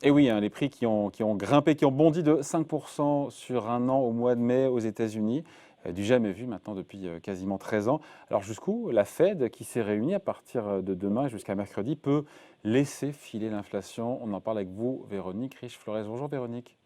Et oui, hein, les prix qui ont grimpé, qui ont bondi de 5% sur un an au mois de mai aux États-Unis, du jamais vu maintenant depuis quasiment 13 ans. Alors jusqu'où la Fed, qui s'est réunie à partir de demain jusqu'à mercredi, peut laisser filer l'inflation? On en parle avec vous, Véronique Riche-Flores. Bonjour Véronique.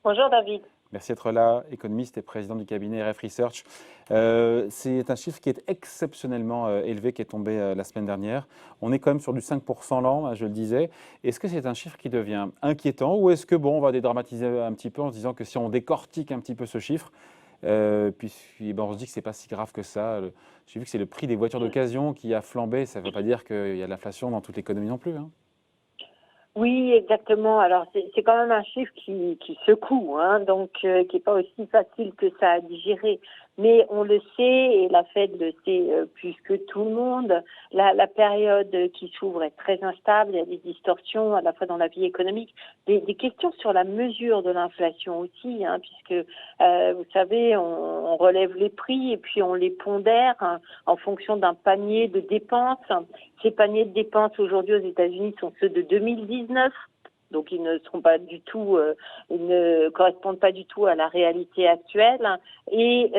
Bonjour David. Merci d'être là, économiste et président du cabinet RF Research. C'est un chiffre qui est exceptionnellement élevé, qui est tombé la semaine dernière. On est quand même sur du 5% l'an, hein, je le disais. Est-ce que c'est un chiffre qui devient inquiétant ou est-ce que, bon, on va dédramatiser un petit peu en se disant que si on décortique un petit peu ce chiffre, puis on se dit que ce n'est pas si grave que ça. J'ai vu que c'est le prix des voitures d'occasion qui a flambé. Ça ne veut pas dire qu'il y a de l'inflation dans toute l'économie non plus, hein. Oui, exactement. Alors c'est quand même un chiffre qui secoue, hein, donc qui n'est pas aussi facile que ça à digérer. Mais on le sait, et la Fed le sait plus que tout le monde, la période qui s'ouvre est très instable, il y a des distorsions à la fois dans la vie économique, des questions sur la mesure de l'inflation aussi, hein, puisque vous savez, on relève les prix et puis on les pondère, hein, en fonction d'un panier de dépenses. Ces paniers de dépenses aujourd'hui aux États-Unis sont ceux de 2019. Donc ils ne seront pas du tout, ils ne correspondent pas du tout à la réalité actuelle. Et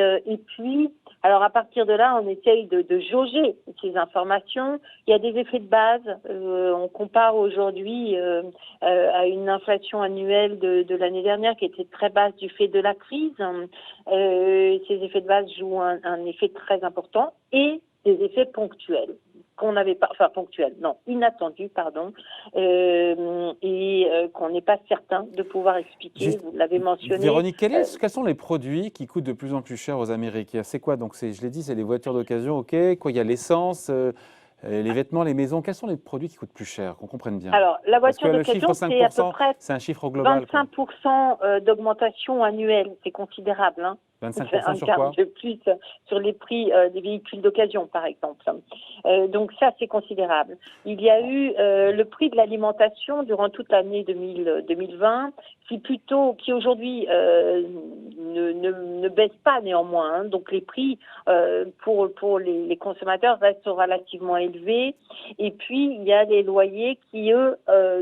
puis, alors à partir de là, on essaye de jauger ces informations. Il y a des effets de base. On compare aujourd'hui à une inflation annuelle de l'année dernière qui était très basse du fait de la crise. Ces effets de base jouent un effet très important et des effets ponctuels qu'on n'avait pas, enfin ponctuels, non, inattendus, pardon, qu'on n'est pas certain de pouvoir expliquer. Juste, vous l'avez mentionné. Véronique, quels sont les produits qui coûtent de plus en plus cher aux Américains? C'est quoi? Donc, je l'ai dit, c'est les voitures d'occasion, ok. Quoi, il y a l'essence, les vêtements, les maisons. Quels sont les produits qui coûtent plus cher, qu'on comprenne bien? Alors, la Parce que voiture le chiffre d'occasion, c'est à peu 5%, près c'est un chiffre global, quoi. 25% d'augmentation annuelle. C'est considérable, hein. C'est 25% un sur quart quoi? de plus sur les prix des véhicules d'occasion, par exemple. Donc ça, c'est considérable. Il y a eu le prix de l'alimentation durant toute l'année 2020, qui aujourd'hui ne baisse pas néanmoins, hein. Donc les prix pour les consommateurs restent relativement élevés. Et puis il y a les loyers qui, eux,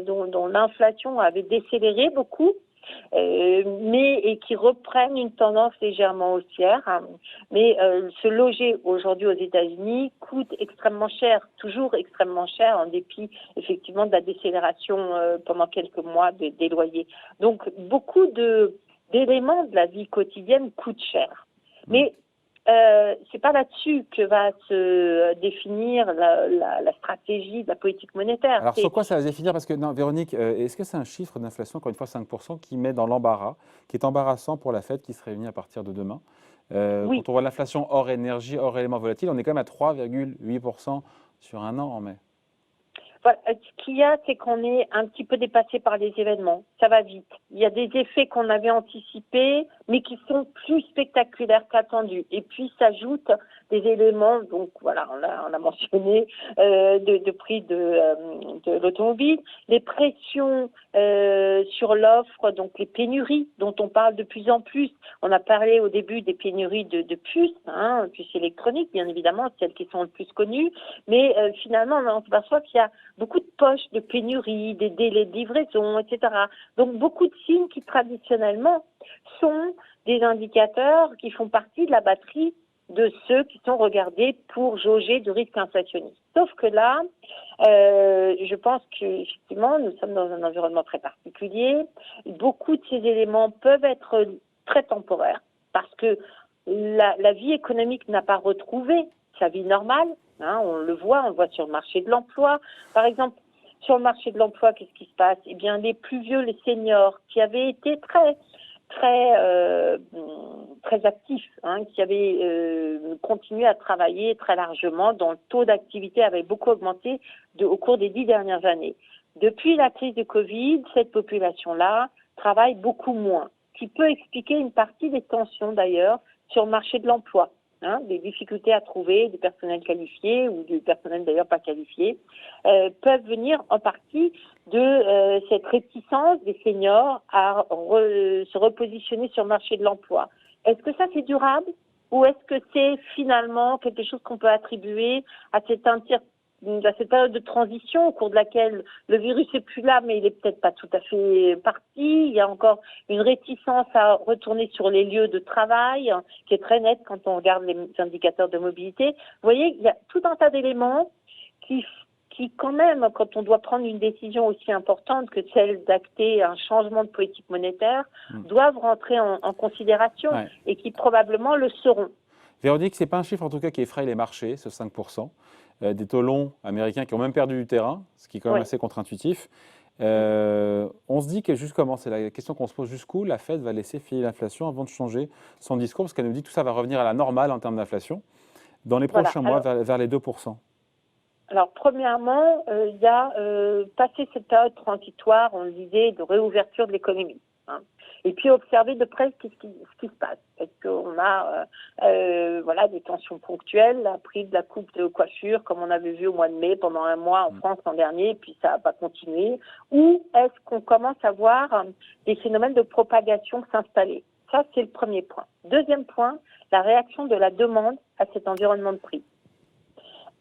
dont l'inflation avait décéléré beaucoup. Et qui reprennent une tendance légèrement haussière. Hein. Mais se loger aujourd'hui aux États-Unis coûte extrêmement cher, toujours extrêmement cher, en dépit effectivement de la décélération pendant quelques mois des loyers. Donc beaucoup d'éléments de la vie quotidienne coûtent cher. Mais c'est pas là-dessus que va se définir la stratégie de la politique monétaire. Alors, sur quoi ça va se définir? Parce que, non, Véronique, est-ce que c'est un chiffre d'inflation, encore une fois 5%, qui met dans l'embarras, qui est embarrassant pour la Fed qui se réunit à partir de demain? Oui. Quand on voit l'inflation hors énergie, hors éléments volatiles, on est quand même à 3,8% sur un an en mai. Voilà. Ce qu'il y a, c'est qu'on est un petit peu dépassé par les événements. Ça va vite. Il y a des effets qu'on avait anticipés, mais qui sont plus spectaculaires qu'attendus. Et puis s'ajoutent des éléments, donc voilà, on a mentionné de prix de l'automobile, les pressions sur l'offre, donc les pénuries dont on parle de plus en plus. On a parlé au début des pénuries de puces, hein, puces électroniques, bien évidemment, celles qui sont le plus connues, mais finalement, on s'aperçoit qu'il y a beaucoup de poches de pénurie, des délais de livraison, etc. Donc beaucoup de signes qui traditionnellement sont des indicateurs qui font partie de la batterie de ceux qui sont regardés pour jauger du risque inflationniste. Sauf que là, je pense qu'effectivement, nous sommes dans un environnement très particulier. Beaucoup de ces éléments peuvent être très temporaires parce que la vie économique n'a pas retrouvé sa vie normale. Hein, on le voit sur le marché de l'emploi. Par exemple, sur le marché de l'emploi, qu'est-ce qui se passe? Eh bien, les plus vieux, les seniors, qui avaient été très actifs, hein, qui avaient continué à travailler très largement, dont le taux d'activité avait beaucoup augmenté au cours des 10 dernières années. Depuis la crise de Covid, cette population-là travaille beaucoup moins, ce qui peut expliquer une partie des tensions d'ailleurs sur le marché de l'emploi. Hein, des difficultés à trouver du personnel qualifié ou du personnel d'ailleurs pas qualifié, peuvent venir en partie de cette réticence des seniors à se repositionner sur le marché de l'emploi. Est-ce que ça c'est durable ou est-ce que c'est finalement quelque chose qu'on peut attribuer à cette cette période de transition au cours de laquelle le virus est plus là, mais il est peut-être pas tout à fait parti. Il y a encore une réticence à retourner sur les lieux de travail, qui est très nette quand on regarde les indicateurs de mobilité. Vous voyez, il y a tout un tas d'éléments qui quand même, quand on doit prendre une décision aussi importante que celle d'acter un changement de politique monétaire, doivent rentrer en considération et qui probablement le seront. Véronique, ce n'est pas un chiffre en tout cas qui effraie les marchés, ce 5%. Des taux longs américains qui ont même perdu du terrain, ce qui est quand même assez contre-intuitif. On se dit que comment, c'est la question qu'on se pose, jusqu'où la Fed va laisser filer l'inflation avant de changer son discours, parce qu'elle nous dit que tout ça va revenir à la normale en termes d'inflation dans les prochains mois, vers les 2%. Alors, premièrement, il y a passé cette période transitoire, on le disait, de réouverture de l'économie. Et puis observer de près ce qui se passe. Est-ce qu'on a des tensions ponctuelles, la prise de la coupe de coiffure, comme on avait vu au mois de mai, pendant un mois en France l'an dernier, puis ça n'a pas continué, ou est-ce qu'on commence à voir des phénomènes de propagation s'installer? Ça, c'est le premier point. Deuxième point, la réaction de la demande à cet environnement de prix.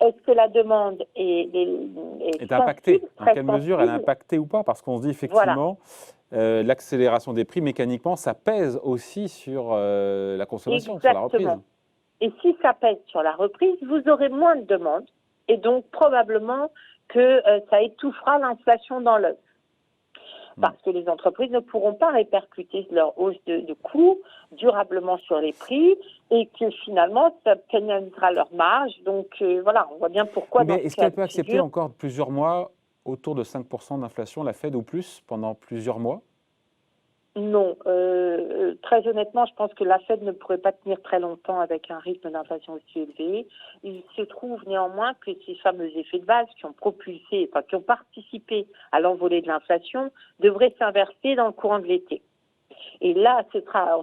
Est-ce que la demande est impactée? Dans quelle mesure elle est impactée ou pas? Parce qu'on se dit effectivement, l'accélération des prix, mécaniquement, ça pèse aussi sur la consommation, sur la reprise. Et si ça pèse sur la reprise, vous aurez moins de demandes et donc probablement que ça étouffera l'inflation dans l'œuf. Parce que les entreprises ne pourront pas répercuter leur hausse de coûts durablement sur les prix et que finalement, ça pénalisera leur marge. Donc voilà, on voit bien pourquoi. Mais est-ce qu'elle peut accepter encore plusieurs mois autour de 5% d'inflation, la Fed ou plus, pendant plusieurs mois? Non. Très honnêtement, je pense que la Fed ne pourrait pas tenir très longtemps avec un rythme d'inflation aussi élevé. Il se trouve néanmoins que ces fameux effets de base qui ont participé à l'envolée de l'inflation devraient s'inverser dans le courant de l'été. Et là,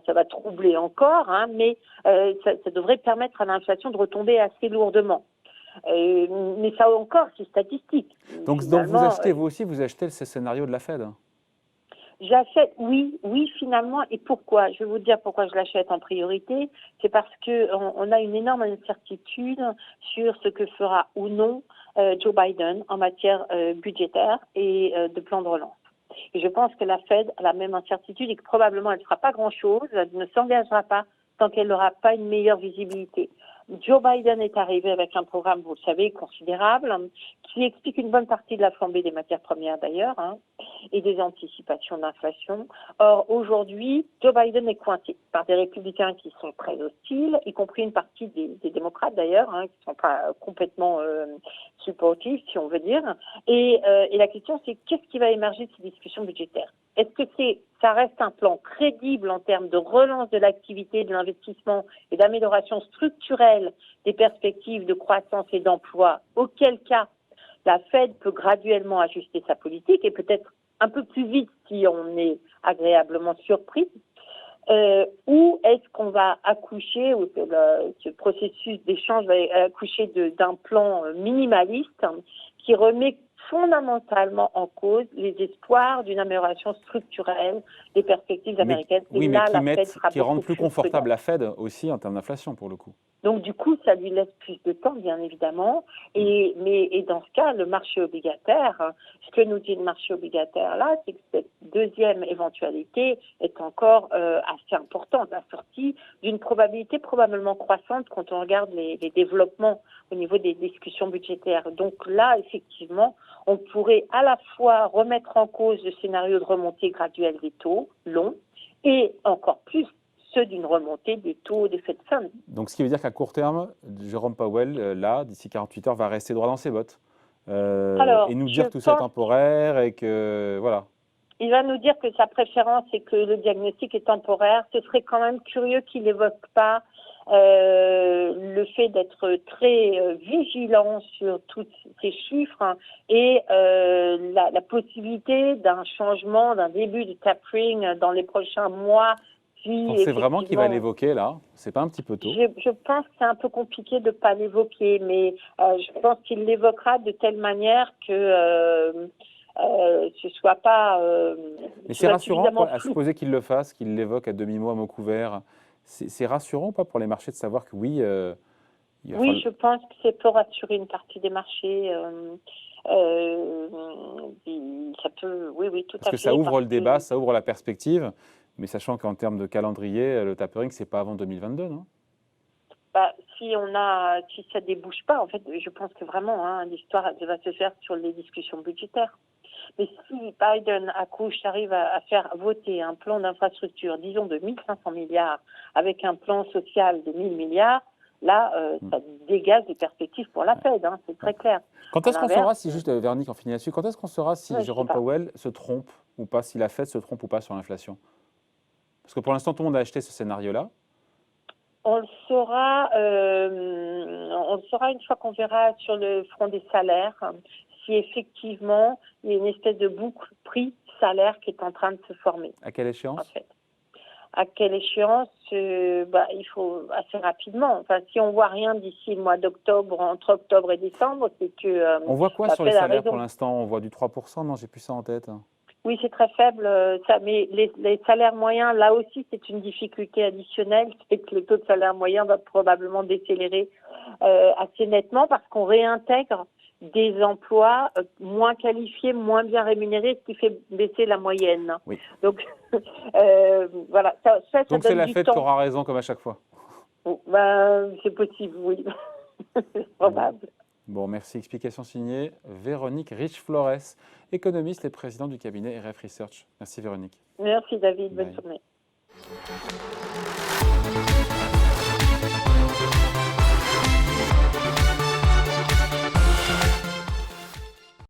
ça va troubler encore, mais ça devrait permettre à l'inflation de retomber assez lourdement. Mais ça encore, c'est statistique. Donc vous achetez, vous aussi, vous achetez ce scénario de la Fed? J'achète, oui, finalement. Et pourquoi? Je vais vous dire pourquoi je l'achète en priorité. C'est parce qu'on a une énorme incertitude sur ce que fera ou non Joe Biden en matière budgétaire et de plan de relance. Et je pense que la Fed a la même incertitude et que probablement elle ne fera pas grand-chose, elle ne s'engagera pas tant qu'elle n'aura pas une meilleure visibilité. Joe Biden est arrivé avec un programme, vous le savez, considérable, qui explique une bonne partie de la flambée des matières premières d'ailleurs, et des anticipations d'inflation. Or, aujourd'hui, Joe Biden est coincé par des républicains qui sont très hostiles, y compris une partie des démocrates d'ailleurs, qui ne sont pas complètement supportifs, si on veut dire. Et la question, c'est qu'est-ce qui va émerger de ces discussions budgétaires? Est-ce que ça reste un plan crédible en termes de relance de l'activité, de l'investissement et d'amélioration structurelle des perspectives de croissance et d'emploi, auquel cas la Fed peut graduellement ajuster sa politique et peut-être un peu plus vite si on est agréablement surpris, ou est-ce qu'on va accoucher, ou que ce processus d'échange va accoucher d'un plan minimaliste qui remet fondamentalement en cause les espoirs d'une amélioration structurelle des perspectives américaines. Qui rendent plus confortable la Fed aussi en termes d'inflation pour le coup. Donc du coup, ça lui laisse plus de temps, bien évidemment. Et dans ce cas, le marché obligataire, ce que nous dit le marché obligataire là, c'est que cette deuxième éventualité est encore assez importante, assortie d'une probabilité probablement croissante quand on regarde les développements au niveau des discussions budgétaires. Donc là, effectivement, on pourrait à la fois remettre en cause le scénario de remontée graduelle des taux longs et encore plus ceux d'une remontée des taux de Fed Funds. Donc ce qui veut dire qu'à court terme, Jérôme Powell, là, d'ici 48 heures, va rester droit dans ses bottes et nous dire que tout ça est temporaire et que voilà. Il va nous dire que sa préférence est que le diagnostic est temporaire. Ce serait quand même curieux qu'il n'évoque pas le fait d'être très vigilant sur tous ces chiffres et la possibilité d'un changement, d'un début de tapering dans les prochains mois. Vous pensez vraiment qu'il va l'évoquer là? C'est pas un petit peu tôt? Je pense que c'est un peu compliqué de ne pas l'évoquer, mais je pense qu'il l'évoquera de telle manière que ce soit pas. Mais c'est rassurant, à supposer qu'il le fasse, qu'il l'évoque à demi-mot, à mot couvert. C'est rassurant ou pas pour les marchés de savoir que oui, Il va Oui, falloir- je pense que c'est pour assurer une partie des marchés. Ça peut, oui, oui, tout Parce à que ça fait. ouvre le Parce débat, que ça ouvre la perspective, mais sachant qu'en termes de calendrier, le tapering, c'est pas avant 2022, non? bah, si ça débouche pas, en fait, je pense que vraiment, hein, l'histoire elle va se faire sur les discussions budgétaires. Mais si Biden accouche, arrive à faire voter un plan d'infrastructure, disons de 1500 milliards, avec un plan social de 1000 milliards, là, ça dégage des perspectives pour la Fed, hein, c'est très clair. Quand À est-ce qu'on saura, l'inverse, si juste Véronique, on finit là-dessus, quand est-ce qu'on saura si je sais Jérôme pas. Powell se trompe ou pas, si la Fed se trompe ou pas sur l'inflation? Parce que pour l'instant, tout le monde a acheté ce scénario-là. On le saura une fois qu'on verra sur le front des salaires si effectivement il y a une espèce de boucle prix-salaire qui est en train de se former, À quelle en échéance? fait. À quelle échéance il faut assez rapidement. Enfin, si on voit rien d'ici le mois d'octobre, entre octobre et décembre, c'est que On voit quoi la sur les Fed a salaires pour raison. l'instant? On voit du 3%? Non, j'ai plus ça en tête. Oui, c'est très faible, mais les salaires moyens, là aussi, c'est une difficulté additionnelle, c'est que le taux de salaire moyen va probablement décélérer assez nettement parce qu'on réintègre des emplois moins qualifiés, moins bien rémunérés, ce qui fait baisser la moyenne. Oui. Donc, voilà, ça Donc c'est donne la du Fed qui temps. aura raison comme à chaque fois. Bon, ben, c'est possible, oui. C'est probable. Bon, merci. Explication signée Véronique Rich-Flores, économiste et présidente du cabinet RF Research. Merci Véronique. Merci David, bonne Bye. journée.